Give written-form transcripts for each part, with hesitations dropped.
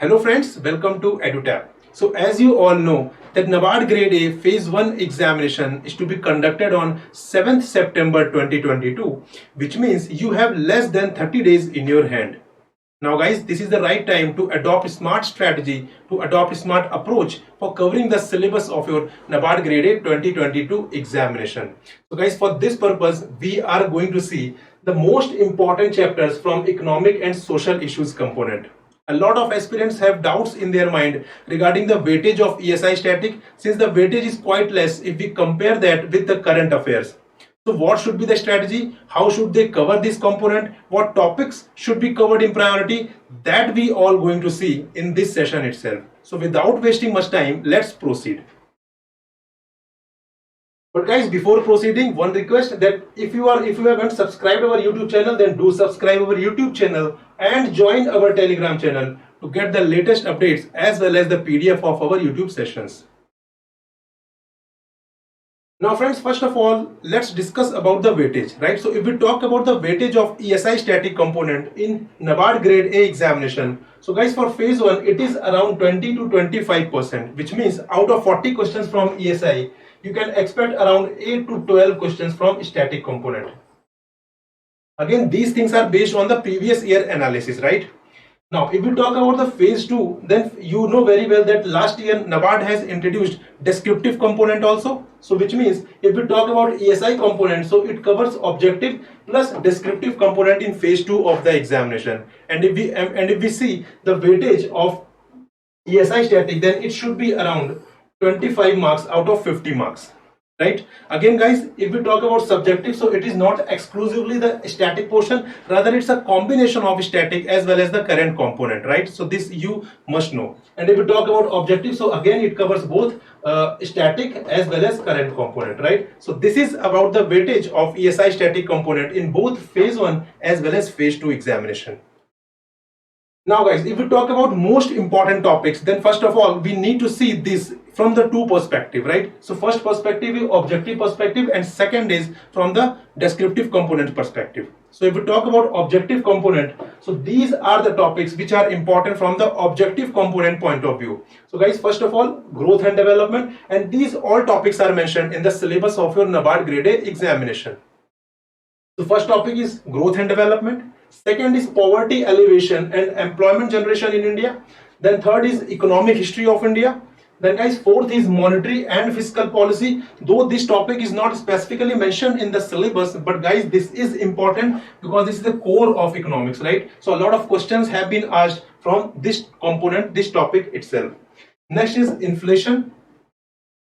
Hello friends, welcome to EduTap. So as you all know that NABARD Grade A Phase 1 examination is to be conducted on 7th September 2022, which means you have less than 30 days in your hand. Now guys, this is the right time to adopt a smart strategy, to adopt a smart approach for covering the syllabus of your NABARD Grade A 2022 examination. So guys, for this purpose, we are going to see the most important chapters from economic and social issues component. A lot of aspirants have doubts in their mind regarding the weightage of ESI static, since the weightage is quite less if we compare that with the current affairs. So what should be the strategy? How should they cover this component? What topics should be covered in priority? That we all going to see in this session itself. So without wasting much time, let's proceed. But guys, before proceeding, one request that if you haven't subscribed our YouTube channel, then do subscribe our YouTube channel and join our Telegram channel to get the latest updates as well as the PDF of our YouTube sessions. Now friends, first of all, let's discuss about the weightage, right? So if we talk about the weightage of ESI static component in NABARD Grade A examination, so guys, for phase 1, it is around 20 to 25%, which means out of 40 questions from ESI, you can expect around 8 to 12 questions from static component. Again, these things are based on the previous year analysis, right? Now, if we talk about the phase 2, then you know very well that last year NABARD has introduced descriptive component also. So which means if we talk about ESI component, so it covers objective plus descriptive component in phase 2 of the examination. And if we see the weightage of ESI static, then it should be around 25 marks out of 50 marks, right? Again guys, if we talk about subjective, so it is not exclusively the static portion, rather it's a combination of static as well as the current component, right? So this you must know. And if we talk about objective, so again it covers both static as well as current component, right? So this is about the weightage of ESI static component in both phase 1 as well as phase 2 examination. Now guys, if we talk about most important topics, then first of all, we need to see this from the two perspective, right? So first perspective is objective perspective and second is from the descriptive component perspective. So if we talk about objective component, so these are the topics which are important from the objective component point of view. So guys, first of all, growth and development, and these all topics are mentioned in the syllabus of your NABARD Grade A examination. So first topic is growth and development. Second is poverty alleviation and employment generation in India. Then third is economic history of India. Then guys, fourth is monetary and fiscal policy. Though this topic is not specifically mentioned in the syllabus, but guys, this is important because this is the core of economics, right? So a lot of questions have been asked from this component, this topic itself. Next is inflation.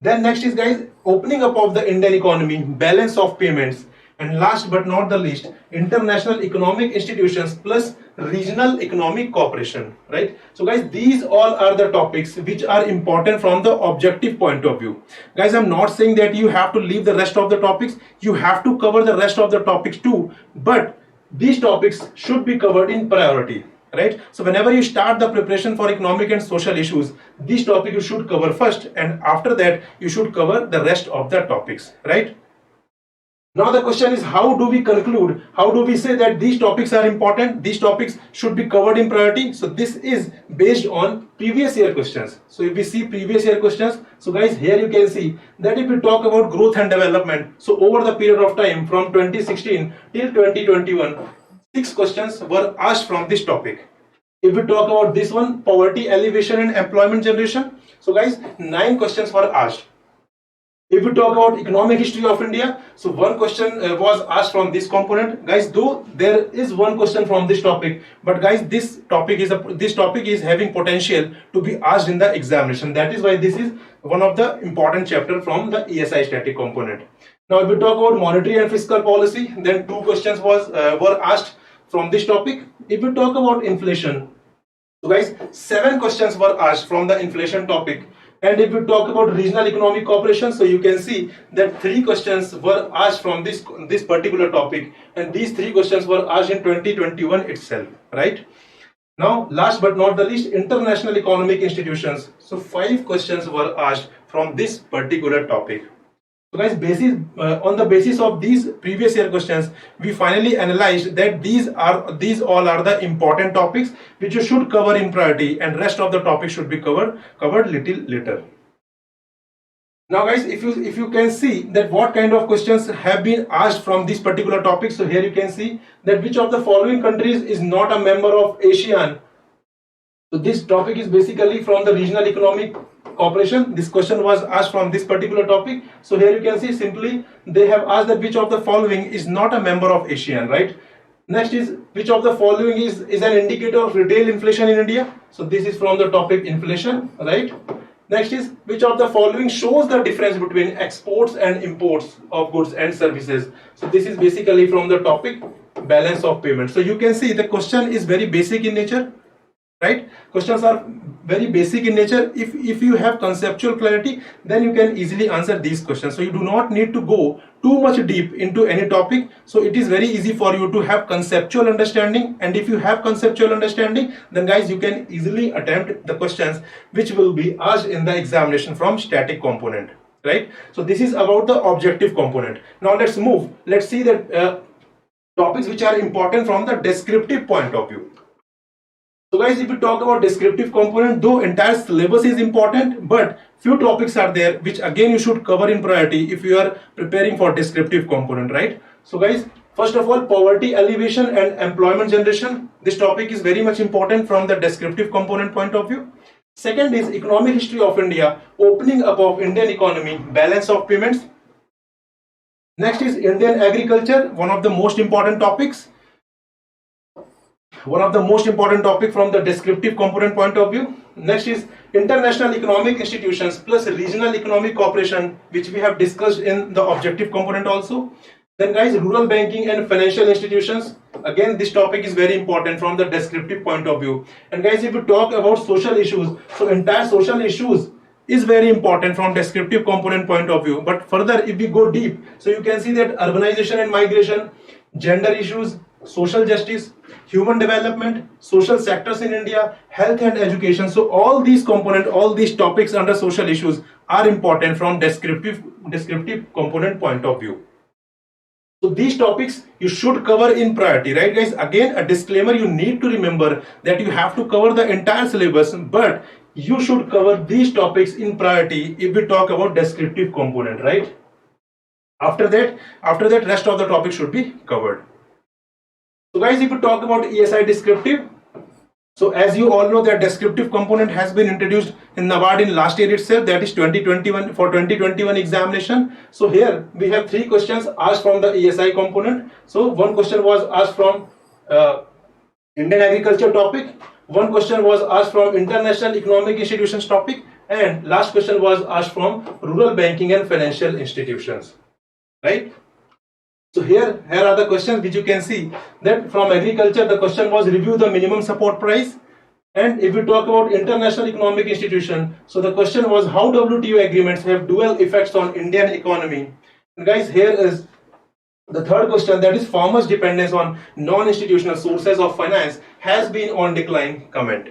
Then next is guys, opening up of the Indian economy, balance of payments. And last but not the least, international economic institutions plus regional economic cooperation, right? So guys, these all are the topics which are important from the objective point of view. Guys, I'm not saying that you have to leave the rest of the topics. You have to cover the rest of the topics too, but these topics should be covered in priority, right? So whenever you start the preparation for economic and social issues, this topic you should cover first, and after that you should cover the rest of the topics, right? Now the question is, how do we conclude? How do we say that these topics are important? These topics should be covered in priority. So this is based on previous year questions. So if we see previous year questions, so guys, here you can see that if we talk about growth and development, so over the period of time from 2016 till 2021, 6 questions were asked from this topic. If we talk about this one, poverty alleviation and employment generation, so guys, 9 questions were asked. If we talk about economic history of India, so 1 question was asked from this component. Guys, though there is 1 question from this topic, but guys, this topic is having potential to be asked in the examination. That is why this is one of the important chapter from the ESI static component. Now, if we talk about monetary and fiscal policy, then 2 questions were asked from this topic. If we talk about inflation, so guys, 7 questions were asked from the inflation topic. And if we talk about regional economic cooperation, so you can see that 3 questions were asked from this particular topic, and these 3 questions were asked in 2021 itself, right? Now, last but not the least, international economic institutions. So 5 questions were asked from this particular topic. So guys, on the basis of these previous year questions, we finally analyzed that these all are the important topics which you should cover in priority, and rest of the topics should be covered little later. Now guys, if you can see that what kind of questions have been asked from this particular topic, so here you can see that which of the following countries is not a member of ASEAN. So this topic is basically from the Regional Economic Cooperation. This question was asked from this particular topic. So here you can see simply they have asked that which of the following is not a member of ASEAN, right? Next is which of the following is an indicator of retail inflation in India. So this is from the topic inflation, right? Next is which of the following shows the difference between exports and imports of goods and services. So this is basically from the topic balance of payment. So you can see the question is very basic in nature, right? Questions are very basic in nature. If you have conceptual clarity, then you can easily answer these questions. So you do not need to go too much deep into any topic. So it is very easy for you to have conceptual understanding, and if you have conceptual understanding, then guys you can easily attempt the questions which will be asked in the examination from static component, right? So this is about the objective component. Now let's see the topics which are important from the descriptive point of view. So guys, if we talk about descriptive component, though entire syllabus is important, but few topics are there which again you should cover in priority if you are preparing for descriptive component, right? So guys, first of all, poverty alleviation and employment generation. This topic is very much important from the descriptive component point of view. Second is economic history of India, opening up of Indian economy, balance of payments. Next is Indian agriculture, one of the most important topics. One of the most important topic from the descriptive component point of view. Next is international economic institutions plus regional economic cooperation, which we have discussed in the objective component also. Then guys, rural banking and financial institutions. Again, this topic is very important from the descriptive point of view. And guys, if we talk about social issues, so entire social issues is very important from descriptive component point of view. But further, if we go deep, so you can see that urbanization and migration, gender issues, social justice, human development, social sectors in India, health and education. So all these components, all these topics under social issues are important from descriptive component point of view. So these topics you should cover in priority, right guys? Again, a disclaimer, you need to remember that you have to cover the entire syllabus, but you should cover these topics in priority if we talk about descriptive component, right? After that, rest of the topics should be covered. So guys, if we talk about ESI descriptive, so as you all know that descriptive component has been introduced in NABARD in last year itself, that is 2021 for 2021 examination. So here we have 3 questions asked from the ESI component. So one question was asked from Indian agriculture topic, one question was asked from international economic institutions topic, and last question was asked from rural banking and financial institutions, right? So here are the questions which you can see that from agriculture the question was review the minimum support price, and if we talk about international economic institution, so the question was how WTO agreements have dual effects on Indian economy. And guys, here is the third question, that is farmers' dependence on non-institutional sources of finance has been on decline, comment.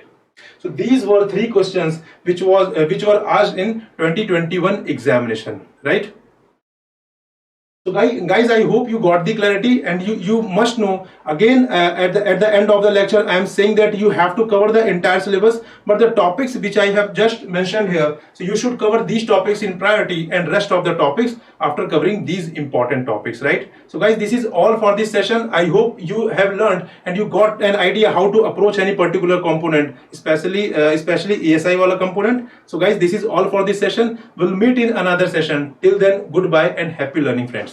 So these were 3 questions which were asked in 2021 examination, right? So guys, I hope you got the clarity, and you must know again at the end of the lecture I am saying that you have to cover the entire syllabus, but the topics which I have just mentioned here, so you should cover these topics in priority and rest of the topics after covering these important topics, right? So guys, this is all for this session. I hope you have learned and you got an idea how to approach any particular component, especially ESI wala component. So guys, this is all for this session. We'll meet in another session. Till then, goodbye and happy learning, friends.